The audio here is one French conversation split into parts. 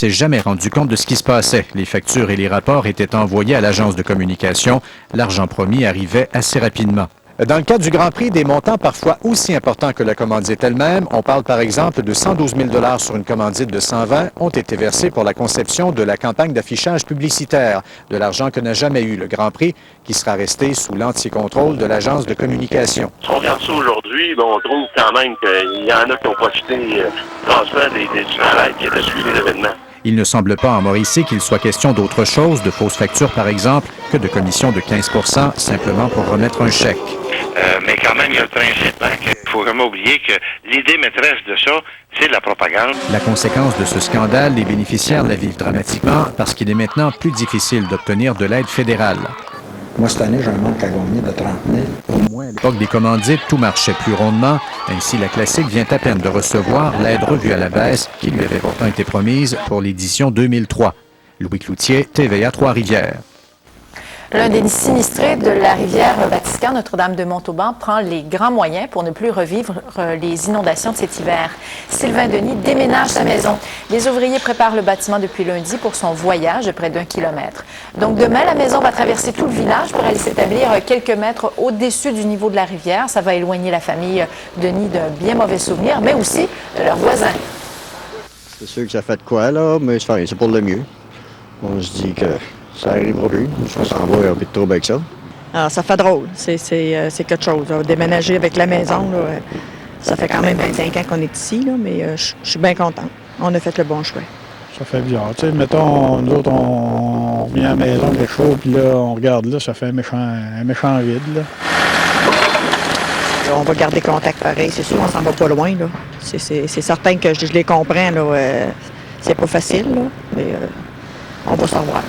s'est jamais rendu compte de ce qui se passait. Les factures et les rapports étaient envoyés à l'agence de communication. L'argent promis arrivait assez rapidement. Dans le cas du Grand Prix, des montants parfois aussi importants que la commandite elle-même, on parle par exemple de 112 000 $ sur une commandite de 120, ont été versés pour la conception de la campagne d'affichage publicitaire, de l'argent que n'a jamais eu le Grand Prix, qui sera resté sous l'entier contrôle de l'agence de communication. Si on regarde ça aujourd'hui, on trouve quand même qu'il y en a qui ont profité du transfert du travail qui a suivi l'événement. Il ne semble pas en Mauricie qu'il soit question d'autre chose, de fausses factures par exemple, que de commissions de 15 % simplement pour remettre un chèque. Mais quand même, il y a le principe qu'il ne faut jamais oublier que l'idée maîtresse de ça, c'est la propagande. La conséquence de ce scandale, les bénéficiaires la vivent dramatiquement parce qu'il est maintenant plus difficile d'obtenir de l'aide fédérale. Moi, cette année, j'ai un manque à gagner de 30 000. Au moins, à l'époque des commandites, tout marchait plus rondement. Ainsi, la Classique vient à peine de recevoir l'aide revue à la baisse qui lui avait pourtant été promise pour l'édition 2003. Louis Cloutier, TVA Trois-Rivières. L'un des sinistrés de la rivière Vatican, Notre-Dame-de-Montauban, prend les grands moyens pour ne plus revivre les inondations de cet hiver. Sylvain Denis déménage sa maison. Les ouvriers préparent le bâtiment depuis lundi pour son voyage de près d'1 kilomètre. Donc demain, la maison va traverser tout le village pour aller s'établir quelques mètres au-dessus du niveau de la rivière. Ça va éloigner la famille Denis d'un bien mauvais souvenir, mais aussi de leurs voisins. C'est sûr que ça fait de quoi, là, mais c'est pour le mieux. On se dit que ça arrivera plus. On s'en va, il y a un peu de trouble avec ça. Alors, ça fait drôle. C'est quelque chose. Là. Déménager avec la maison, là, ça fait quand même 25 ans qu'on est ici, là, mais je suis bien contente. On a fait le bon choix. Ça fait bizarre. Tu sais, mettons, nous autres, on revient à la maison, il est chaud, puis là, on regarde là, ça fait un méchant vide, là. On va garder contact pareil. C'est sûr, on s'en va pas loin, là. C'est certain que je les comprends, là. C'est pas facile, là, mais on va s'en voir.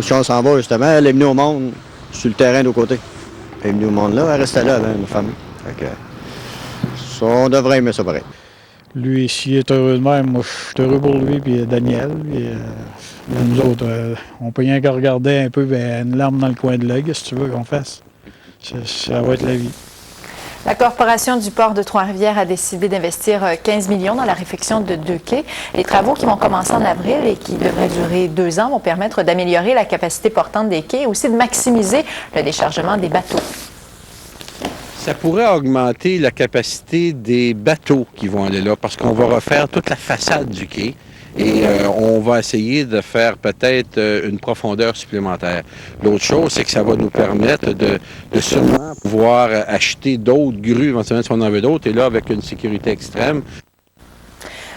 Si on s'en va, justement, elle est venue au monde sur le terrain de l'autre côté. Elle est venue au monde là, elle restait là, ma famille. Fait que, on devrait aimer ça pareil. Lui, s'il est heureux de même, moi, je suis heureux pour lui, puis Daniel. Puis, nous autres, on peut rien qu'à regarder un peu une larme dans le coin de l'œil, si tu veux qu'on fasse. Ça va être la vie. La Corporation du port de Trois-Rivières a décidé d'investir 15 millions dans la réfection de 2 quais. Les travaux qui vont commencer en avril et qui devraient durer 2 ans vont permettre d'améliorer la capacité portante des quais et aussi de maximiser le déchargement des bateaux. Ça pourrait augmenter la capacité des bateaux qui vont aller là parce qu'on va refaire toute la façade du quai. Et on va essayer de faire peut-être une profondeur supplémentaire. L'autre chose, c'est que ça va nous permettre de sûrement pouvoir acheter d'autres grues, éventuellement si on en veut d'autres, et là, avec une sécurité extrême.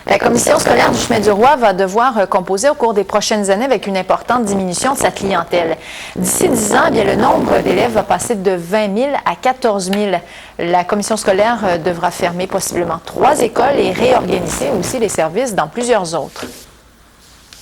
La commission scolaire du Chemin du Roi va devoir composer au cours des prochaines années avec une importante diminution de sa clientèle. D'ici 10 ans, le nombre d'élèves va passer de 20 000 à 14 000. La commission scolaire devra fermer possiblement 3 écoles et réorganiser aussi les services dans plusieurs autres.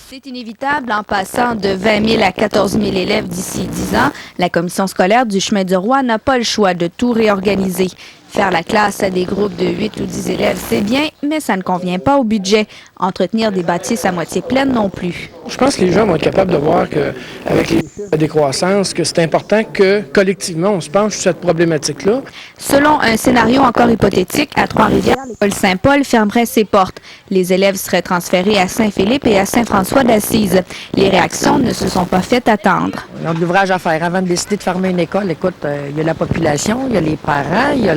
C'est inévitable en passant de 20 000 à 14 000 élèves d'ici 10 ans. La commission scolaire du Chemin du Roi n'a pas le choix de tout réorganiser. Faire la classe à des groupes de 8 ou 10 élèves, c'est bien, mais ça ne convient pas au budget. Entretenir des bâtisses à moitié pleines non plus. Je pense que les gens vont être capables de voir qu'avec les chiffres de décroissance, que c'est important que collectivement, on se penche sur cette problématique-là. Selon un scénario encore hypothétique, à Trois-Rivières, l'école Saint-Paul fermerait ses portes. Les élèves seraient transférés à Saint-Philippe et à Saint-François d'Assise. Les réactions ne se sont pas faites attendre. On a de l'ouvrage à faire. Avant de décider de fermer une école, écoute, il y a la population, il y a les parents, il y a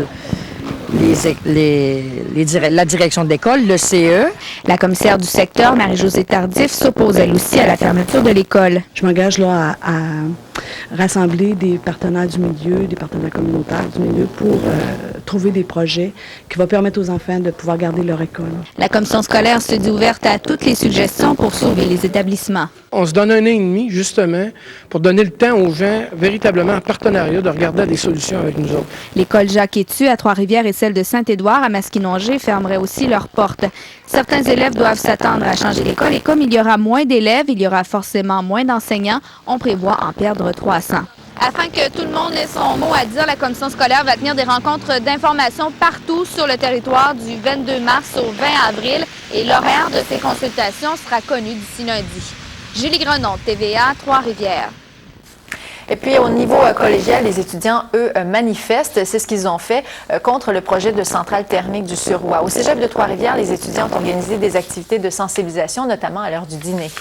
la direction de l'école, le CE. La commissaire du secteur, Marie-Josée Tardif, s'oppose elle aussi à la fermeture de l'école. Je m'engage là à rassembler des partenaires du milieu, des partenaires communautaires du milieu pour trouver des projets qui vont permettre aux enfants de pouvoir garder leur école. La commission scolaire se dit ouverte à toutes les suggestions pour sauver les établissements. On se donne 1 an et demi, justement, pour donner le temps aux gens, véritablement en partenariat, de regarder des solutions avec nous autres. L'école Jacques-Étu à Trois-Rivières et celle de Saint-Édouard à Masquinongé fermeraient aussi leurs portes. Certains élèves doivent s'attendre à changer d'école et comme il y aura moins d'élèves, il y aura forcément moins d'enseignants. On prévoit en perdre 300. Afin que tout le monde ait son mot à dire, la commission scolaire va tenir des rencontres d'information partout sur le territoire du 22 mars au 20 avril et l'horaire de ces consultations sera connu d'ici lundi. Julie Grenon, TVA, Trois-Rivières. Et puis, au niveau collégial, les étudiants, eux, manifestent. C'est ce qu'ils ont fait contre le projet de centrale thermique du Suroît. Au cégep de Trois-Rivières, les étudiants ont organisé des activités de sensibilisation, notamment à l'heure du dîner.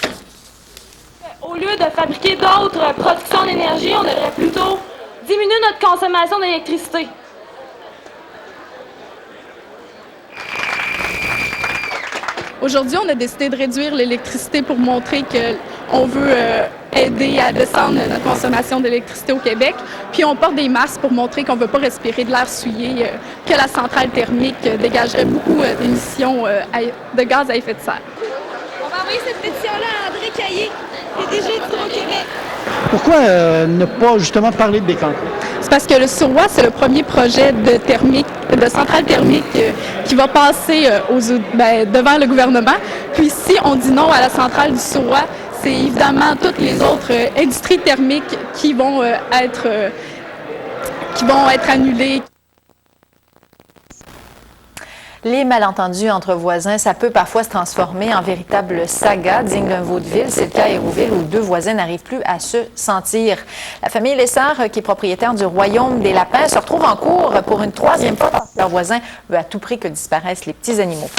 Au lieu de fabriquer d'autres productions d'énergie, on devrait plutôt diminuer notre consommation d'électricité. Aujourd'hui, on a décidé de réduire l'électricité pour montrer qu'on veut aider à descendre notre consommation d'électricité au Québec. Puis on porte des masques pour montrer qu'on ne veut pas respirer de l'air souillé, que la centrale thermique dégagerait beaucoup d'émissions de gaz à effet de serre. On va envoyer cette pétition-là à André Caillé, PDG d'Hydro-Québec. Pourquoi ne pas justement parler de décanter? C'est parce que le Suroît, c'est le premier projet de centrale thermique qui va passer devant le gouvernement. Puis si on dit non à la centrale du Suroît, c'est évidemment toutes les autres industries thermiques qui vont être annulées. Les malentendus entre voisins, ça peut parfois se transformer en véritable saga digne d'un vaudeville. C'est le cas à Hérouville où deux voisins n'arrivent plus à se sentir. La famille Lessard, qui est propriétaire du Royaume des Lapins, se retrouve en cours pour une troisième fois parce que leur voisin veut à tout prix que disparaissent les petits animaux.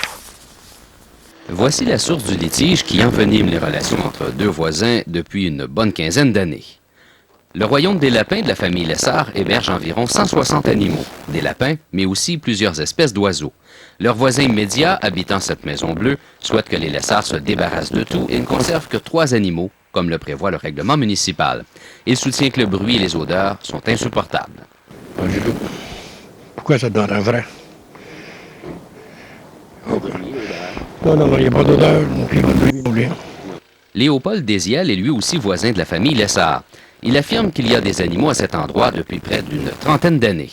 Voici la source du litige qui envenime les relations entre deux voisins depuis une bonne quinzaine d'années. Le Royaume des Lapins de la famille Lessard héberge environ 160 animaux, des lapins, mais aussi plusieurs espèces d'oiseaux. Leurs voisins immédiats, habitant cette maison bleue, souhaitent que les Lessard se débarrassent de tout et ne conservent que 3 animaux, comme le prévoit le règlement municipal. Il soutient que le bruit et les odeurs sont insupportables. Pourquoi ça donne un vrai? Non, il n'y a pas d'odeur, puis il n'y a pas de bruit. Léopold Désiel est lui aussi voisin de la famille Lessard. Il affirme qu'il y a des animaux à cet endroit depuis près d'une trentaine d'années.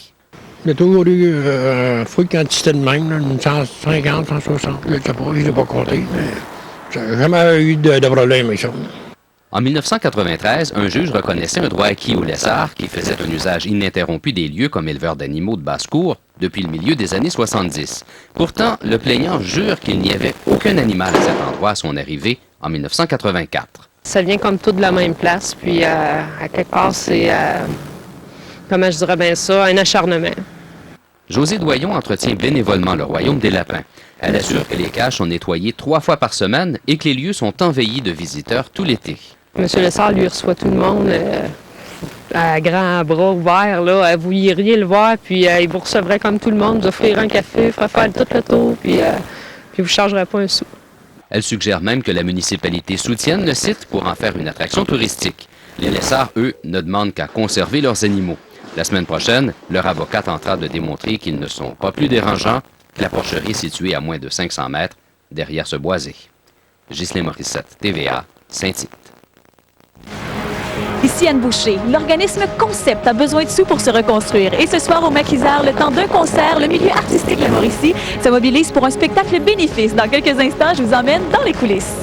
Il y a toujours eu un fruit quantité de même, là, une 150, 160, je ne sais pas, je ne l'ai pas compté, mais ça n'a jamais eu de problème avec ça. En 1993, un juge reconnaissait un droit acquis aux Lessard qui faisait un usage ininterrompu des lieux comme éleveurs d'animaux de basse-cour depuis le milieu des années 70. Pourtant, le plaignant jure qu'il n'y avait aucun animal à cet endroit à son arrivée en 1984. Ça vient comme tout de la même place, puis à quelque part, c'est, comment je dirais bien ça, un acharnement. Josée Doyon entretient bénévolement le Royaume des Lapins. Elle assure que les cages sont nettoyées 3 fois par semaine et que les lieux sont envahis de visiteurs tout l'été. Monsieur Lessard, lui, reçoit tout le monde à grands bras ouverts. Là. Vous iriez le voir, puis il vous recevrait comme tout le monde, vous offrirait un café, ferait faire tout le tour, puis vous ne chargerez pas un sou. Elle suggère même que la municipalité soutienne le site pour en faire une attraction touristique. Les Lessard, eux, ne demandent qu'à conserver leurs animaux. La semaine prochaine, leur avocat tentera de démontrer qu'ils ne sont pas plus dérangeants que la porcherie située à moins de 500 mètres derrière ce boisé. Ghislain Morissette, TVA, Saint-Tite. Ici Anne Boucher. L'organisme Concept a besoin de sous pour se reconstruire. Et ce soir au Maquisard, le temps d'un concert, le milieu artistique La Mauricie se mobilise pour un spectacle bénéfice. Dans quelques instants, je vous emmène dans les coulisses.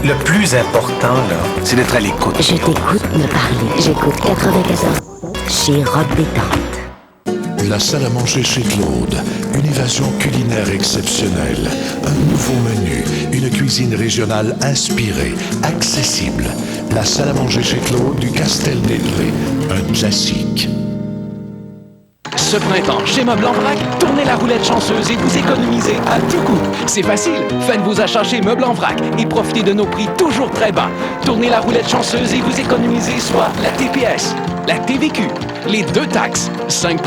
Le plus important, là, c'est d'être à l'écoute. Je t'écoute me parler. J'écoute 94 chez Rock Détente. La salle à manger chez Claude. Une évasion culinaire exceptionnelle. Un nouveau menu. Une cuisine régionale inspirée, accessible. La salle à manger chez Claude du Castel-des-Prés. Un classique. Ce printemps, chez Meubles en Vrac, tournez la roulette chanceuse et vous économisez à tout coup. C'est facile, faites vos achats chez Meubles en Vrac et profitez de nos prix toujours très bas. Tournez la roulette chanceuse et vous économisez soit la TPS, la TVQ, les 2 taxes, 5%,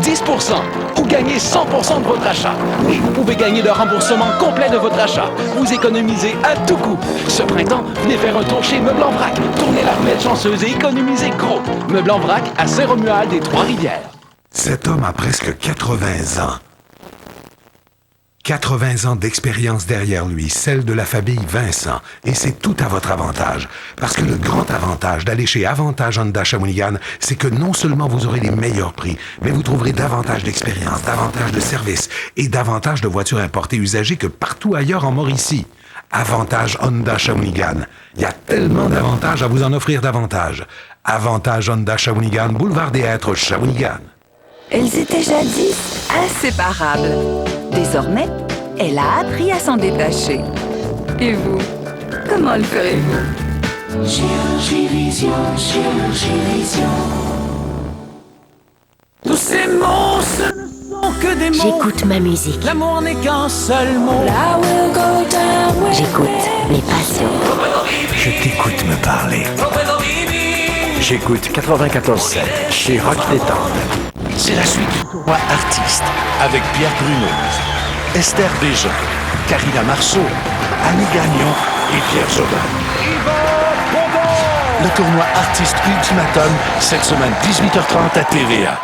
10% ou gagnez 100% de votre achat. Oui, vous pouvez gagner le remboursement complet de votre achat. Vous économisez à tout coup. Ce printemps, venez faire un tour chez Meubles en Vrac. Tournez la roulette chanceuse et économisez gros. Meubles en Vrac à Saint-Romuald et Trois-Rivières. Cet homme a presque 80 ans. 80 ans d'expérience derrière lui, celle de la famille Vincent. Et c'est tout à votre avantage. Parce que le grand avantage d'aller chez Avantage Honda Shawinigan, c'est que non seulement vous aurez les meilleurs prix, mais vous trouverez davantage d'expérience, davantage de services et davantage de voitures importées usagées que partout ailleurs en Mauricie. Avantage Honda Shawinigan. Il y a tellement d'avantages à vous en offrir davantage. Avantage Honda Shawinigan, boulevard des Hêtres, Shawinigan. Elles étaient jadis inséparables. Désormais, elle a appris à s'en détacher. Et vous, comment le ferez-vous? Chirurgie Vision, Chirurgie Vision. Tous ces mots, ce ne sont que des mots. J'écoute ma musique. L'amour n'est qu'un seul mot. J'écoute mes passions. Je t'écoute me parler. J'écoute 94.7 chez Rock Détente. C'est la suite du tournoi artiste avec Pierre Bruno, Esther Bégin, Karina Marceau, Annie Gagnon et Pierre Jobin. Le tournoi artiste Ultimatum, cette semaine 18h30 à TVA.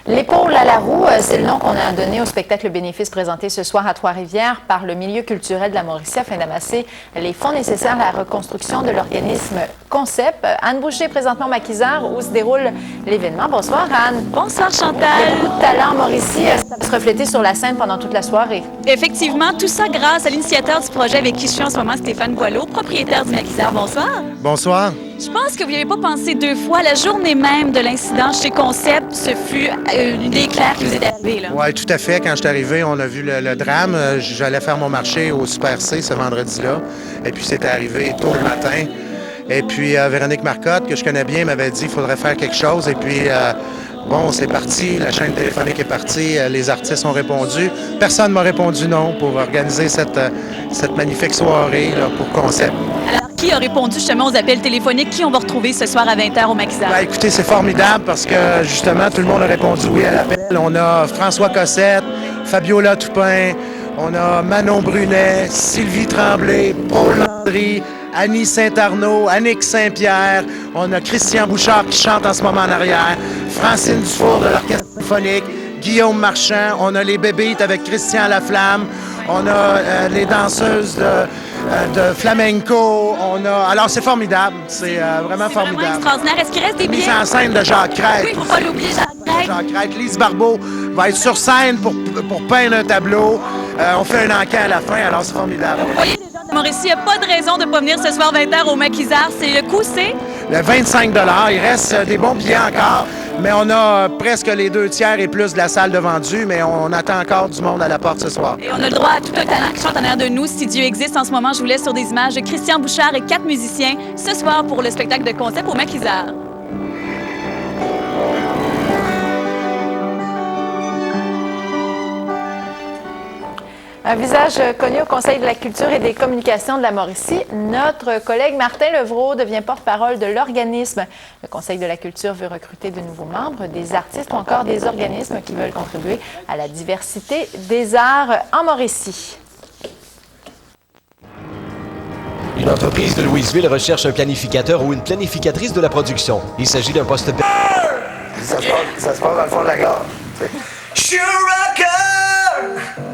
L'épaule à la roue, c'est le nom qu'on a donné au spectacle bénéfice présenté ce soir à Trois-Rivières par le milieu culturel de la Mauricie afin d'amasser les fonds nécessaires à la reconstruction de l'organisme Concept. Anne Boucher, présentement au Maquisard, où se déroule l'événement. Bonsoir, Anne. Bonsoir, Chantal. Beaucoup de talent en Mauricie, ça va se refléter sur la scène pendant toute la soirée. Effectivement, tout ça grâce à l'initiateur du projet avec qui je suis en ce moment, Stéphane Boileau, propriétaire du Maquisard. Bonsoir. Bonsoir. Je pense que vous n'y avez pas pensé deux fois. La journée même de l'incident chez Concept, ce fut une idée claire qui vous est arrivée, là. Oui, tout à fait. Quand je suis arrivé, on a vu le drame. J'allais faire mon marché au Super C ce vendredi-là. Et puis, c'était arrivé tôt le matin. Et puis, Véronique Marcotte, que je connais bien, m'avait dit qu'il faudrait faire quelque chose. Et puis, bon, c'est parti. La chaîne téléphonique est partie. Les artistes ont répondu. Personne ne m'a répondu non pour organiser cette magnifique soirée là, pour Concept. Alors, qui a répondu justement aux appels téléphoniques? Qui on va retrouver ce soir à 20h au Maquisard? Ben, écoutez, c'est formidable parce que, justement, tout le monde a répondu oui à l'appel. On a François Cossette, Fabiola Toupin, on a Manon Brunet, Sylvie Tremblay, Paul Landry, Annie Saint-Arnaud, Annick Saint-Pierre, on a Christian Bouchard qui chante en ce moment en arrière, Francine Dufour de l'Orchestre symphonique, Guillaume Marchand, on a les Bébites avec Christian Laflamme, on a les danseuses de flamenco, alors c'est formidable, c'est vraiment formidable. Vraiment extraordinaire. Est-ce qu'il reste des billets? Mise en scène de Jacques Crête. Oui, il ne faut pas l'oublier, Jacques Crête. Lise Barbeau va être sur scène pour peindre un tableau. On fait un encan à la fin, alors c'est formidable. Vous voyez, les gens de Mauricie, il n'y a pas de raison de ne pas venir ce soir 20h au Maquisard. Le coût, c'est? Le 25 $. Il reste des bons billets encore, mais on a presque les 2/3 et plus de la salle de vendu, mais on attend encore du monde à la porte ce soir. Et on a le droit à tout un talent qui chante en arrière de nous. Si Dieu existe en ce moment, je vous laisse sur des images de Christian Bouchard et 4 musiciens ce soir pour le spectacle de Concept au Maquisard. Un visage connu au Conseil de la culture et des communications de la Mauricie, notre collègue Martin Levrault devient porte-parole de l'organisme. Le Conseil de la culture veut recruter de nouveaux membres, des artistes ou encore des organismes qui veulent contribuer à la diversité des arts en Mauricie. Une entreprise de Louisville recherche un planificateur ou une planificatrice de la production. Il s'agit d'un poste... Ça se passe dans le fond de la gare. Je suis rocker!